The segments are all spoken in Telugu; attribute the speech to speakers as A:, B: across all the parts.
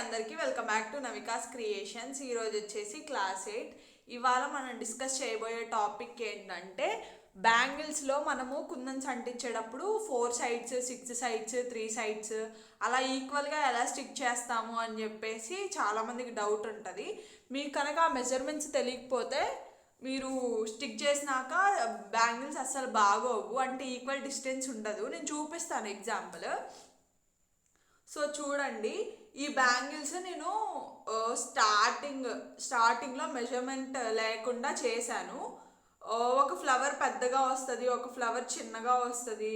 A: అందరికీ వెల్కమ్ బ్యాక్ టు నవికాస్ క్రియేషన్స్. ఈరోజు వచ్చేసి క్లాస్ 8. ఇవాళ మనం డిస్కస్ చేయబోయే టాపిక్ ఏంటంటే బ్యాంగిల్స్లో మనము కుందన్స్ అంటించేటప్పుడు 4 సైడ్స్ 6 సైడ్స్ 3 సైడ్స్ అలా ఈక్వల్గా ఎలా స్టిక్ చేస్తాము అని చెప్పేసి చాలామందికి డౌట్ ఉంటుంది. మీకు కనుక ఆ మెజర్మెంట్స్ తెలియకపోతే మీరు స్టిక్ చేసినాక బ్యాంగిల్స్ అస్సలు బాగోవు, అంటే ఈక్వల్ డిస్టెన్స్ ఉండదు. నేను చూపిస్తాను ఎగ్జాంపుల్. సో చూడండి, ఈ బ్యాంగిల్స్ నేను స్టార్టింగ్లో మెజర్మెంట్ లేకుండా చేశాను. ఒక ఫ్లవర్ పెద్దగా వస్తుంది, ఒక ఫ్లవర్ చిన్నగా వస్తుంది,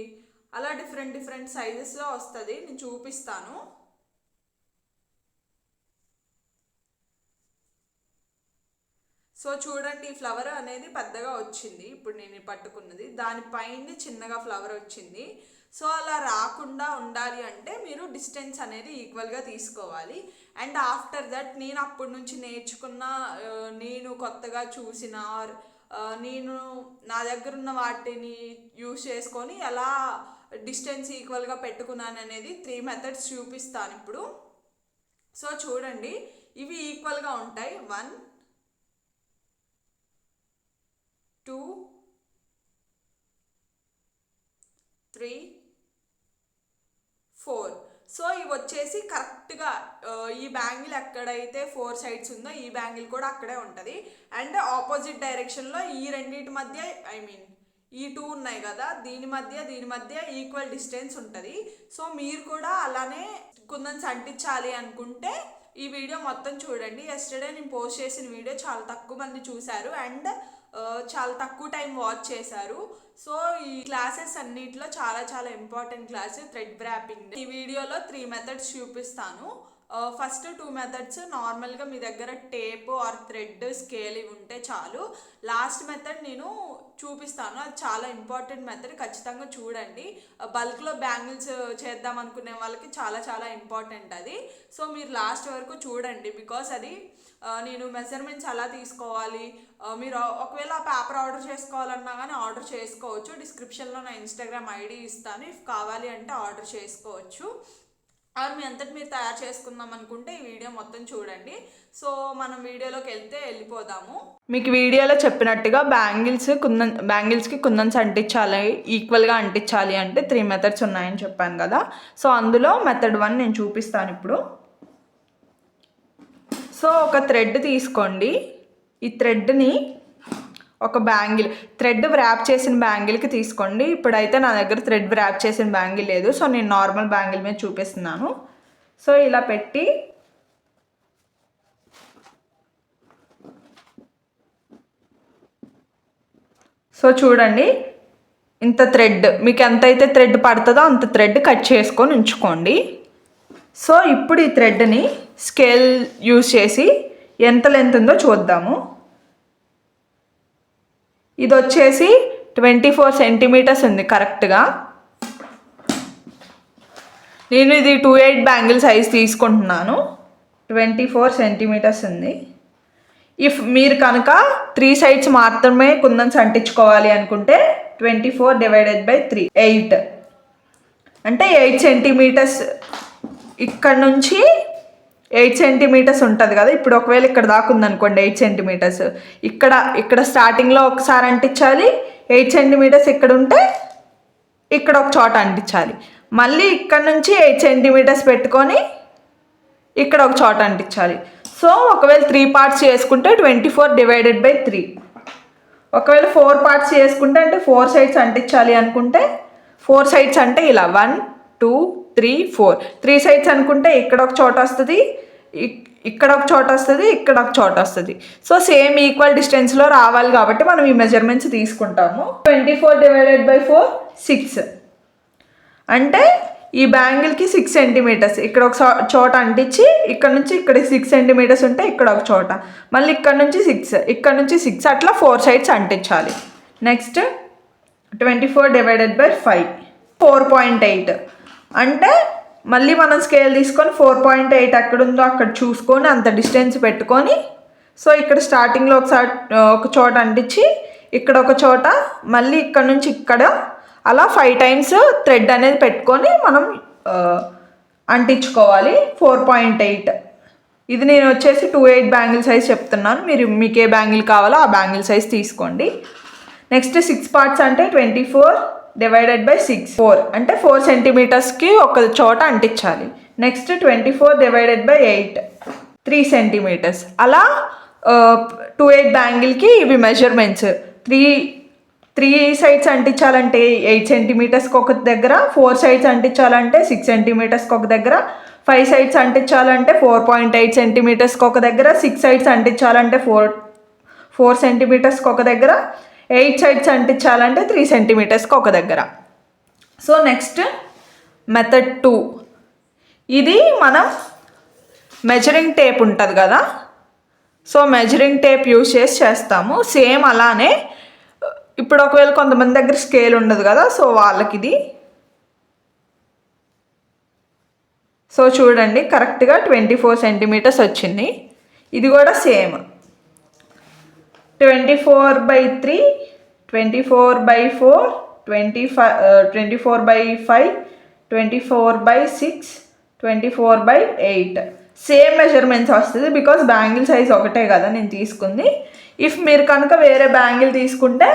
A: అలా డిఫరెంట్ సైజెస్లో వస్తుంది. నేను చూపిస్తాను. సో చూడండి, ఈ ఫ్లవర్ అనేది పెద్దగా వచ్చింది. ఇప్పుడు నేను పట్టుకున్నది దానిపైన చిన్నగా ఫ్లవర్ వచ్చింది. సో అలా రాకుండా ఉండాలి అంటే మీరు డిస్టెన్స్ అనేది ఈక్వల్గా తీసుకోవాలి. అండ్ ఆఫ్టర్ దట్ నేను అప్పటి నుంచి నేర్చుకున్న, నేను కొత్తగా చూసిన, నేను నా దగ్గర ఉన్న వాటిని యూస్ చేసుకొని ఎలా డిస్టెన్స్ ఈక్వల్గా పెట్టుకున్నాను అనేది 3 మెథడ్స్ చూపిస్తాను ఇప్పుడు. సో చూడండి, ఇవి ఈక్వల్గా ఉంటాయి. 1 2 3 4. సో ఇవి వచ్చేసి కరెక్ట్గా ఈ బ్యాంగిల్ ఎక్కడైతే 4 సైడ్స్ ఉందో ఈ బ్యాంగిల్ కూడా అక్కడే ఉంటుంది. అండ్ ఆపోజిట్ డైరెక్షన్లో ఈ రెండింటి మధ్య, ఈ 2 ఉన్నాయి కదా, దీని మధ్య ఈక్వల్ డిస్టెన్స్ ఉంటుంది. సో మీరు కూడా అలానే కుందన్స్ అంటించాలి అనుకుంటే ఈ వీడియో మొత్తం చూడండి. ఎస్టర్డే నేను పోస్ట్ చేసిన వీడియో చాలా తక్కువ మంది చూశారు అండ్ చాలా తక్కువ టైం వాచ్ చేశారు. సో ఈ క్లాసెస్ అన్నిటిలో చాలా ఇంపార్టెంట్ క్లాస్ థ్రెడ్ వ్రాపింగ్. ఈ వీడియోలో 3 మెథడ్స్ చూపిస్తాను. ఫస్ట్ 2 మెథడ్స్ నార్మల్గా మీ దగ్గర టేప్ ఆర్ థ్రెడ్ స్కేల్ ఇవి ఉంటే చాలు. లాస్ట్ మెథడ్ నేను చూపిస్తాను, అది చాలా ఇంపార్టెంట్ మెథడ్, ఖచ్చితంగా చూడండి. బల్క్లో బ్యాంగిల్స్ చేద్దాం అనుకునే వాళ్ళకి చాలా ఇంపార్టెంట్ అది. సో మీరు లాస్ట్ వరకు చూడండి, బికాస్ అది నేను మెజర్మెంట్స్ ఎలా తీసుకోవాలి, మీరు ఒకవేళ ఆ పేపర్ ఆర్డర్ చేసుకోవాలన్నా కానీ ఆర్డర్ చేసుకోవచ్చు. డిస్క్రిప్షన్లో నా ఇన్స్టాగ్రామ్ ఐడి ఇస్తాను, ఇఫ్ కావాలి అంటే ఆర్డర్ చేసుకోవచ్చు. అది మీ అంతటి మీరు తయారు చేసుకుందాం అనుకుంటే ఈ వీడియో మొత్తం చూడండి. సో మనం వీడియోలోకి వెళ్ళిపోదాము. మీకు వీడియోలో చెప్పినట్టుగా బ్యాంగిల్స్కి కుందన్స్ అంటించాలి, ఈక్వల్గా అంటించాలి అంటే 3 మెథడ్స్ ఉన్నాయని చెప్పాను కదా. సో అందులో మెథడ్ 1 నేను చూపిస్తాను ఇప్పుడు. సో ఒక థ్రెడ్ తీసుకోండి. ఈ థ్రెడ్ని ఒక థ్రెడ్ వ్రాప్ చేసిన బ్యాంగిల్కి తీసుకోండి. ఇప్పుడైతే నా దగ్గర థ్రెడ్ వ్రాప్ చేసిన బ్యాంగిల్ లేదు, సో నేను నార్మల్ బ్యాంగిల్ మీద చూపిస్తున్నాను. సో ఇలా పెట్టి సో చూడండి, ఇంత థ్రెడ్ మీకు ఎంతైతే థ్రెడ్ పడుతుందో అంత థ్రెడ్ కట్ చేసుకొని ఉంచుకోండి. సో ఇప్పుడు ఈ థ్రెడ్ని స్కేల్ యూజ్ చేసి ఎంత లెంత్ ఉందో చూద్దాము. ఇది వచ్చేసి 24 సెంటీమీటర్స్ ఉంది కరెక్ట్గా. నేను ఇది 2/8 బ్యాంగిల్ సైజ్ తీసుకుంటున్నాను. 24 సెంటీమీటర్స్ ఉంది. ఇఫ్ మీరు కనుక 3 సైడ్స్ మాత్రమే కుందన్స్ అంటించుకోవాలి అనుకుంటే 24/3 8 అంటే 8 సెంటీమీటర్స్. ఇక్కడ నుంచి 8 సెంటీమీటర్స్ ఉంటుంది కదా. ఇప్పుడు ఒకవేళ ఇక్కడ దాకా ఉందనుకోండి 8 సెంటీమీటర్స్, ఇక్కడ స్టార్టింగ్లో ఒకసారి అంటించాలి. 8 సెంటీమీటర్స్ ఇక్కడ ఉంటే ఇక్కడ ఒక చోట అంటించాలి. మళ్ళీ ఇక్కడ నుంచి 8 సెంటీమీటర్స్ పెట్టుకొని ఇక్కడ ఒక చోట అంటించాలి. సో ఒకవేళ 3 పార్ట్స్ చేసుకుంటే 24/3. ఒకవేళ 4 పార్ట్స్ చేసుకుంటే అంటే 4 సైడ్స్ అంటించాలి అనుకుంటే 4 సైడ్స్ అంటే ఇలా 1 2 3 4. 3 సైడ్స్ అనుకుంటే ఇక్కడ ఒక చోట వస్తుంది, ఇక్కడ ఒక చోట వస్తుంది, ఇక్కడ ఒక చోట వస్తుంది. సో సేమ్ ఈక్వల్ డిస్టెన్స్లో రావాలి కాబట్టి మనం ఈ మెజర్మెంట్స్ తీసుకుంటాము. 24/4 6 అంటే ఈ బ్యాంగిల్కి 6 సెంటీమీటర్స్. ఇక్కడ ఒక చోట అంటించి ఇక్కడ నుంచి ఇక్కడ 6 సెంటీమీటర్స్ ఉంటే ఇక్కడ ఒక చోట, మళ్ళీ ఇక్కడ నుంచి 6, ఇక్కడ నుంచి 6, అట్లా 4 సైడ్స్ అంటించాలి. నెక్స్ట్ 24/5 4.8 అంటే మళ్ళీ మనం స్కేల్ తీసుకొని 4.8 ఎక్కడ ఉందో అక్కడ చూసుకొని అంత డిస్టెన్స్ పెట్టుకొని, సో ఇక్కడ స్టార్టింగ్లో ఒక చోట అంటించి ఇక్కడ ఒక చోట, మళ్ళీ ఇక్కడ నుంచి ఇక్కడ, అలా 5 టైమ్స్ థ్రెడ్ అనేది పెట్టుకొని మనం అంటించుకోవాలి 4.8. ఇది నేను వచ్చేసి 2/8 బ్యాంగిల్ సైజ్ చెప్తున్నాను, మీకు ఏ బ్యాంగిల్ కావాలో ఆ బ్యాంగిల్ సైజ్ తీసుకోండి. నెక్స్ట్ 6 పార్ట్స్ అంటే 24 డివైడెడ్ బై 6 4 అంటే 4 సెంటీమీటర్స్కి ఒక చోట అంటించాలి. Next 24 divided by 8 3 centimetres. అలా 2/8 బ్యాంగిల్కి ఇవి మెజర్మెంట్స్. 3 సైడ్స్ అంటించాలంటే 8 సెంటీమీటర్స్కి ఒక దగ్గర, 4 సైడ్స్ అంటించాలంటే 6 సెంటీమీటర్స్కి ఒక దగ్గర, 5 సైడ్స్ అంటించాలంటే 4.8 సెంటీమీటర్స్కి ఒక దగ్గర, 6 సైడ్స్ అంటించాలంటే 4 సెంటీమీటర్స్కి ఒక దగ్గర, 8 సైడ్స్ అంటించాలంటే 3 సెంటీమీటర్స్కి ఒక దగ్గర. So next method 2. ఇది మనం మెజరింగ్ టేప్ ఉంటుంది కదా, సో మెజరింగ్ టేప్ యూజ్ చేస్తాము. సేమ్ అలానే ఇప్పుడు ఒకవేళ కొంతమంది దగ్గర స్కేల్ ఉండదు కదా, సో వాళ్ళకి ఇది. సో చూడండి కరెక్ట్గా 24 సెంటీమీటర్స్ వచ్చింది. ఇది కూడా సేమ్ 24/3, 24/4, 24/5, 24/6, 24/8 సేమ్ మెజర్మెంట్స్ వస్తుంది. బికాస్ బ్యాంగిల్ సైజ్ ఒకటే కదా నేను తీసుకుంది. ఇఫ్ మీరు కనుక వేరే బ్యాంగిల్ తీసుకుంటే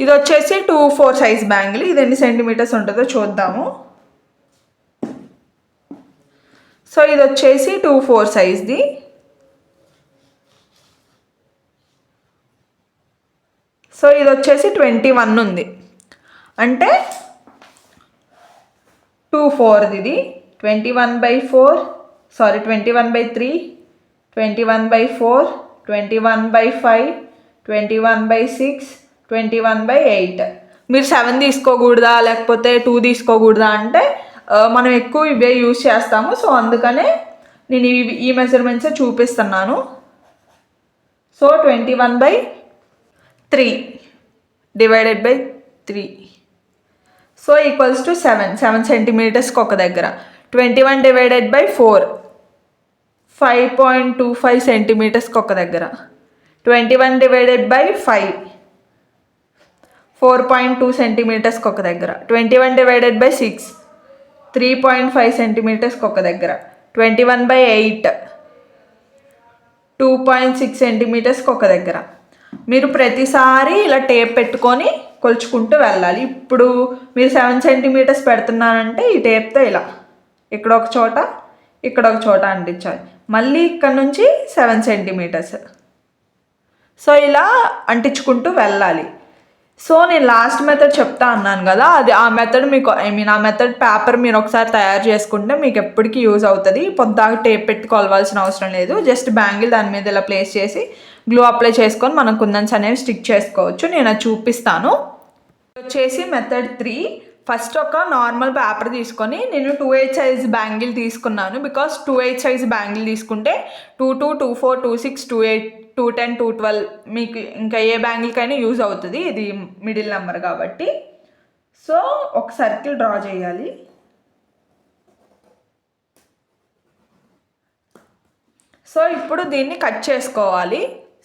A: ఇది వచ్చేసి 2/4 సైజ్ బ్యాంగిల్. ఇది ఎన్ని సెంటీమీటర్స్ ఉంటుందో చూద్దాము. సో ఇది వచ్చేసి 2/4 సైజ్ది. సో ఇది వచ్చేసి 21 ఉంది, అంటే 2/4 ఇది 21/4 సారీ 21/3, 21/4, 21/5, 21/6, 21/8. మీరు 7 తీసుకోకూడదా లేకపోతే 2 తీసుకోకూడదా అంటే మనం ఎక్కువ ఇవే యూజ్ చేస్తాము. సో అందుకనే నేను ఈ మెజర్మెంట్సే చూపిస్తున్నాను. So 21/3 divided by 3 so equals to 7 సెంటీమీటర్స్కి ఒక దగ్గర. 21 డివైడెడ్ బై 4 5.25 సెంటీమీటర్స్కి ఒక దగ్గర. 21 డివైడెడ్ బై 5 4.2 సెంటీమీటర్స్కి ఒక దగ్గర. 21 డివైడెడ్ బై 6 3.5 సెంటీమీటర్స్కి ఒక దగ్గర. 21/8 2.6 సెంటీమీటర్స్కి ఒక దగ్గర. మీరు ప్రతిసారి ఇలా టేప్ పెట్టుకొని కొలుచుకుంటూ వెళ్ళాలి. ఇప్పుడు మీరు 7 సెంటీమీటర్స్ పెడుతున్నారంటే ఈ టేప్తో ఇలా ఇక్కడ ఒక చోట ఇక్కడ ఒక చోట అంటించాలి. మళ్ళీ ఇక్కడ నుంచి 7 సెంటీమీటర్స్. సో ఇలా అంటించుకుంటూ వెళ్ళాలి. సో నేను లాస్ట్ మెథడ్ చెప్తా అన్నాను కదా, అది ఆ మెథడ్ మీకు ఆ మెథడ్ పేపర్ మీరు ఒకసారి తయారు చేసుకుంటే మీకు ఎప్పటికీ యూజ్ అవుతుంది. పొద్దాక టేప్ పెట్టి కొలవాల్సిన అవసరం లేదు. జస్ట్ బ్యాంగిల్ దాని మీద ఇలా ప్లేస్ చేసి గ్లూ అప్లై చేసుకొని మనం కుందన్స్ అనేవి స్టిక్ చేసుకోవచ్చు. నేను అది చూపిస్తాను. వచ్చేసి మెథడ్ 3. ఫస్ట్ ఒక నార్మల్ పేపర్ తీసుకొని, నేను 2/8 సైజ్ బ్యాంగిల్ తీసుకున్నాను. బికాస్ 2/8 సైజ్ బ్యాంగిల్ తీసుకుంటే 22, 24, 26, 28, 210, 212 మీకు ఇంకా ఏ బ్యాంగిల్కైనా యూజ్ అవుతుంది. ఇది మిడిల్ నెంబర్ కాబట్టి. సో ఒక సర్కిల్ డ్రా చేయాలి. సో ఇప్పుడు దీన్ని కట్ చేసుకోవాలి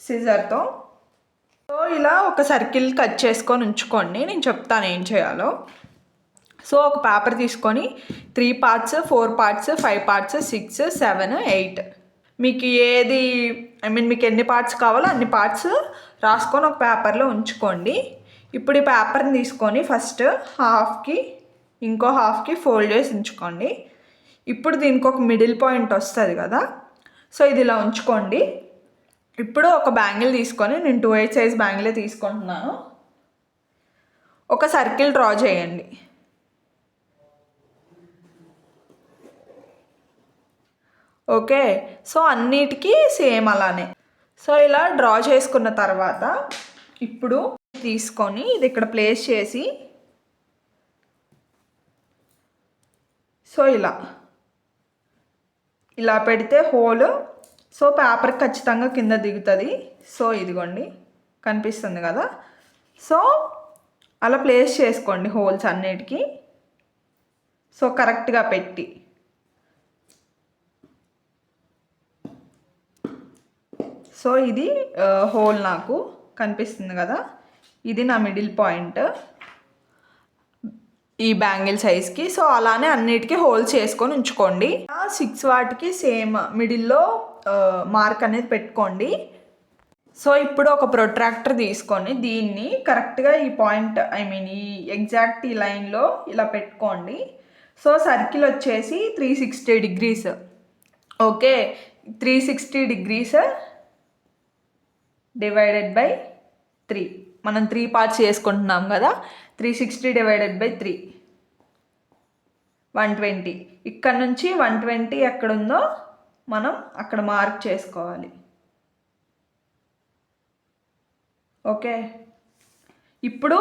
A: సిజర్తో. సో ఇలా ఒక సర్కిల్ కట్ చేసుకొని ఉంచుకోండి, నేను చెప్తాను ఏం చేయాలో. సో ఒక పేపర్ తీసుకొని 3 పార్ట్స్, 4 పార్ట్స్, 5 పార్ట్స్, 6, 7, 8 మీకు ఏది మీకు ఎన్ని పార్ట్స్ కావాలో అన్ని పార్ట్స్ రాసుకొని ఒక పేపర్లో ఉంచుకోండి. ఇప్పుడు ఈ పేపర్ని తీసుకొని ఫస్ట్ హాఫ్కి ఇంకో హాఫ్కి ఫోల్డ్ చేసి ఉంచుకోండి. ఇప్పుడు దీనికి ఒక మిడిల్ పాయింట్ వస్తుంది కదా, సో ఇది ఇలా ఉంచుకోండి. ఇప్పుడు ఒక బ్యాంగిల్ తీసుకొని, నేను 2/8 సైజ్ బ్యాంగిలే తీసుకుంటున్నాను. ఒక సర్కిల్ డ్రా చేయండి. ఓకే, సో అన్నిటికీ సేమ్ అలానే. సో ఇలా డ్రా చేసుకున్న తర్వాత ఇప్పుడు తీసుకొని ఇది ఇక్కడ ప్లేస్ చేసి, సో ఇలా పెడితే హోల్, సో పేపర్ ఖచ్చితంగా కింద దిగుతుంది. సో ఇదిగోండి కనిపిస్తుంది కదా, సో అలా ప్లేస్ చేసుకోండి హోల్స్ అన్నిటికీ. సో కరెక్ట్గా పెట్టి, సో ఇది హోల్ నాకు కనిపిస్తుంది కదా, ఇది నా మిడిల్ పాయింట్. ఈ బ్యాంగిల్ సైజ్కి. సో అలానే అన్నిటికీ హోల్స్ చేసుకొని ఉంచుకోండి. 6 వాటికి సేమ్ మిడిల్లో మార్క్ అనేది పెట్టుకోండి. సో ఇప్పుడు ఒక ప్రొట్రాక్టర్ తీసుకొని దీన్ని కరెక్ట్గా ఈ పాయింట్ ఈ ఎగ్జాక్ట్ ఈ లైన్లో ఇలా పెట్టుకోండి. సో సర్కిల్ వచ్చేసి 360 degrees. Okay, 360 degrees divided by 3. మనం 3 పార్ట్స్ చేసుకుంటున్నాం కదా, 360 డివైడెడ్ బై 3 120. ఇక్కడ నుంచి 120 ఎక్కడుందో మనం అక్కడ మార్క్ చేసుకోవాలి. ఓకే, ఇప్పుడు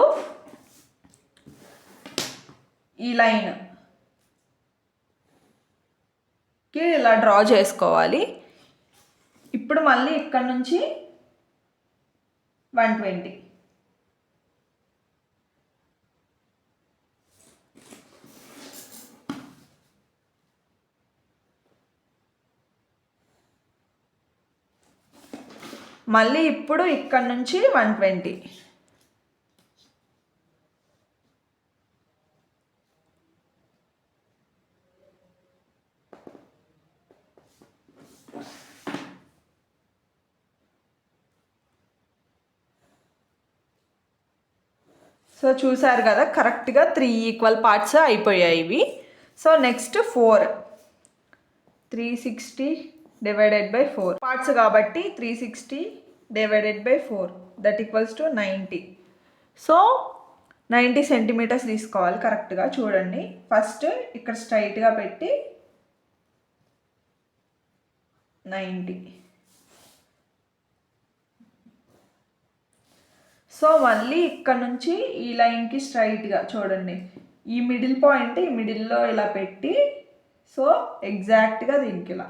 A: ఈ లైన్కి ఇలా డ్రా చేసుకోవాలి. ఇప్పుడు మళ్ళీ ఇక్కడ నుంచి 120. మళ్ళీ ఇప్పుడు ఇక్కడ నుంచి 120. సో చూసారు కదా, కరెక్ట్గా 3 ఈక్వల్ పార్ట్స్ అయిపోయాయి ఇవి. So next 4, 360 divided by 4 parts కాబట్టి 360 divided by 4 that equals to 90. So 90 centimetres తీసుకోవాలి. కరెక్ట్గా చూడండి, ఫస్ట్ ఇక్కడ స్ట్రైట్గా పెట్టి 90. సో మళ్ళీ ఇక్కడ నుంచి ఈ లైన్కి స్ట్రైట్గా చూడండి, ఈ మిడిల్ పాయింట్ ఈ మిడిల్లో ఇలా పెట్టి, సో ఎగ్జాక్ట్గా దీనికి ఇలా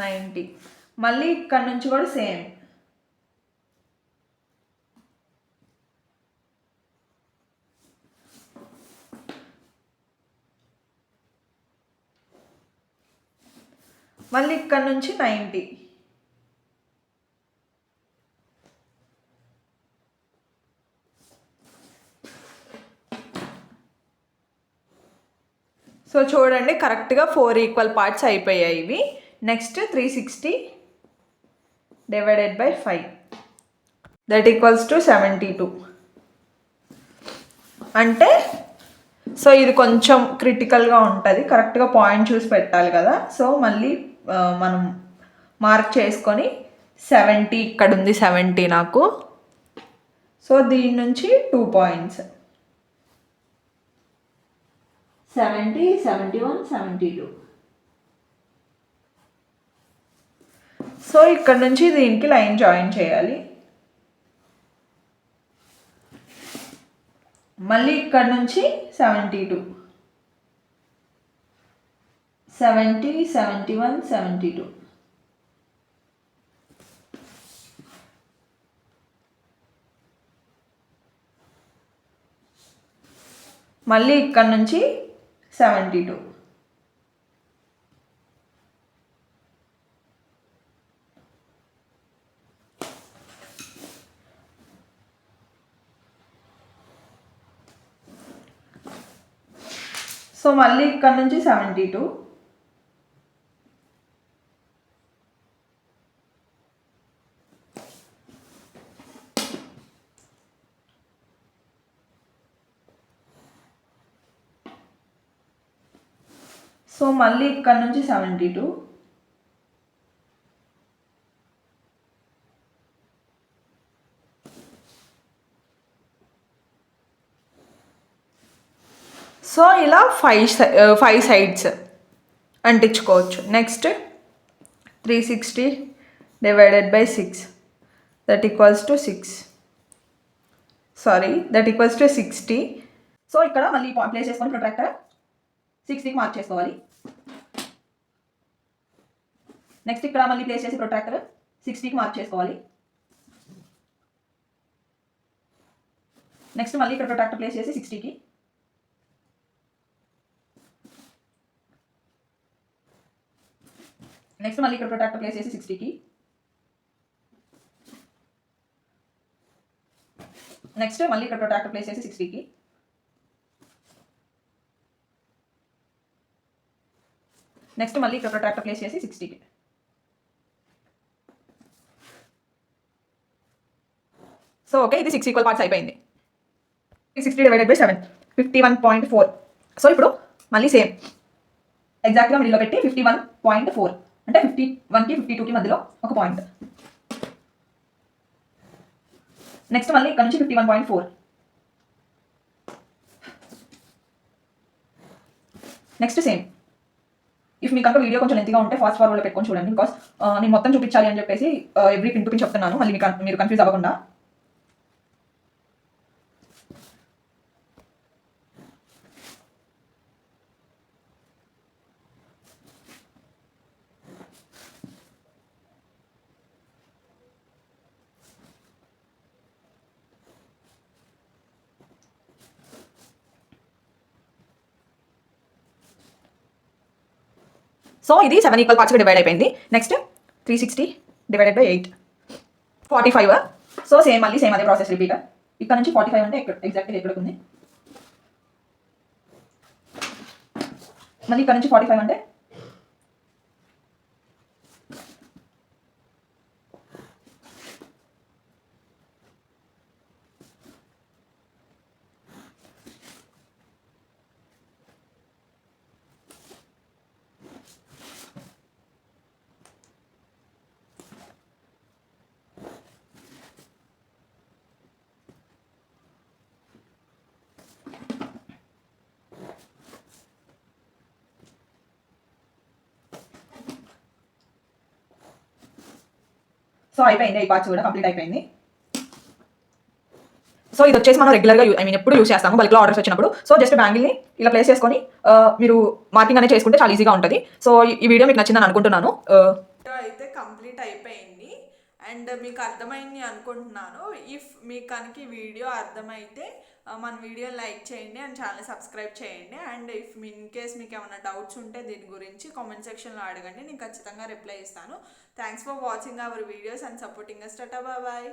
A: 90. మళ్ళీ ఇక్కడ నుంచి కూడా సేమ్. మళ్ళీ ఇక్కడ నుంచి 90. సో చూడండి, కరెక్ట్గా 4 ఈక్వల్ పార్ట్స్ అయిపోయాయి ఇవి. Next 360 divided by 5 that equals to 72. అంటే సో ఇది కొంచెం క్రిటికల్గా ఉంటుంది, కరెక్ట్గా పాయింట్ చూసి పెట్టాలి కదా. సో మళ్ళీ మనం మార్క్ చేసుకొని 70 ఇక్కడ ఉంది, 70 నాకు. సో దీని నుంచి 2 పాయింట్స్ 70, 71, 72. సో ఇక్కడ నుంచి దీనికి లైన్ జాయిన్ చేయాలి. మళ్ళీ ఇక్కడ నుంచి 72, 70, 71, 72. మళ్ళీ ఇక్కడ నుంచి 72. సో మళ్ళీ ఇక్కడ నుంచి 72. సో మళ్ళీ ఇక్కడ నుంచి 72. సో ఇలా 5 సైడ్స్ అంటించుకోవచ్చు. Next 360 divided by 6 that equals to 60. So ఇక్కడ మళ్ళీ ప్లేస్ చేసుకొని ప్రొట్రాక్టర్ 60కి మార్క్ చేసుకోవాలి. నెక్స్ట్ ఇక్కడ మళ్ళీ ప్లేస్ చేసి ప్రొట్రాక్టర్ 60కి మార్క్ చేసుకోవాలి. నెక్స్ట్ మళ్ళీ ఇక్కడ ప్రొట్రాక్టర్ ప్లేస్ చేసి 60కి. నెక్స్ట్ మళ్ళీ ఇక్కడ ప్రొట్రాక్టర్ ప్లేస్ చేసి 60కి.
B: నెక్స్ట్ మళ్ళీ ఇక్కడ ప్రొట్రాక్టర్ ప్లేస్ చేసి 60కి. నెక్స్ట్ మళ్ళీ ఇక్కడ ప్రొట్రాక్టర్ ప్లేస్ చేసి 60కి. సో ఓకే, ఇది 6 ఈక్వల్ పార్ట్స్ అయిపోయింది. 60 డివైడెడ్ బై 7 51.4. సో ఇప్పుడు మళ్ళీ సేమ్ ఎగ్జాక్ట్గా మిడిల్లో పెట్టి 51.4 అంటే 51కి 52కి మధ్యలో ఒక పాయింట్. నెక్స్ట్ మళ్ళీ ఇక్కడ నుంచి 51.4. Next same. ఇఫ్ మీకు కనుక వీడియో కొంచెం లెంత్గా ఉంటే ఫాస్ట్ ఫార్వర్డ్లో పెట్టుకొని చూడండి, బికాస్ నేను మొత్తం చూపించాలి అని చెప్పేసి ఎవ్రీ పిన్ టు పిన్ చెప్తున్నాను, మళ్ళీ మీరు కన్ఫ్యూజ్ అవ్వకుండా. సో ఇది 7 ఈక్వల్ పార్ట్స్గా డివైడ్ అయిపోయింది. Next 360 divided by 8 45. So same మళ్ళీ సేమ్ అదే ప్రాసెస్ రిపీట్. ఇక్కడ నుంచి 45 అంటే ఎగ్జాక్ట్గా ఎక్కడికి ఉంది, మళ్ళీ ఇక్కడ నుంచి 45 అంటే సో అయిపోయింది. ఈ పార్ట్స్ కూడా కంప్లీట్ అయిపోయింది. సో ఇది వచ్చేసి మనం రెగ్యులర్గా ఎప్పుడు యూస్ చేస్తాము బల్క్లో ఆర్డర్స్ వచ్చినప్పుడు. సో జస్ట్ బ్యాంగిల్ని ఇలా ప్లేస్ చేసుకొని మీరు మార్కింగ్ అనేది చేసుకుంటే చాలా ఈజీగా ఉంటుంది. సో ఈ వీడియో మీకు నచ్చిందని అనుకుంటున్నాను.
A: అయితే కంప్లీట్ అయిపోయింది అండ్ మీకు అర్థమైంది అనుకుంటున్నాను. ఇఫ్ మీకు కనుక ఈ వీడియో అర్థమైతే మన వీడియో లైక్ చేయండి అండ్ ఛానల్ సబ్స్క్రైబ్ చేయండి. అండ్ ఇఫ్ ఇన్ కేస్ మీకు ఏమైనా డౌట్స్ ఉంటే దీని గురించి కామెంట్ సెక్షన్లో అడగండి, నేను ఖచ్చితంగా రిప్లై ఇస్తాను. Thanks for watching our videos and supporting us. Tata, bye.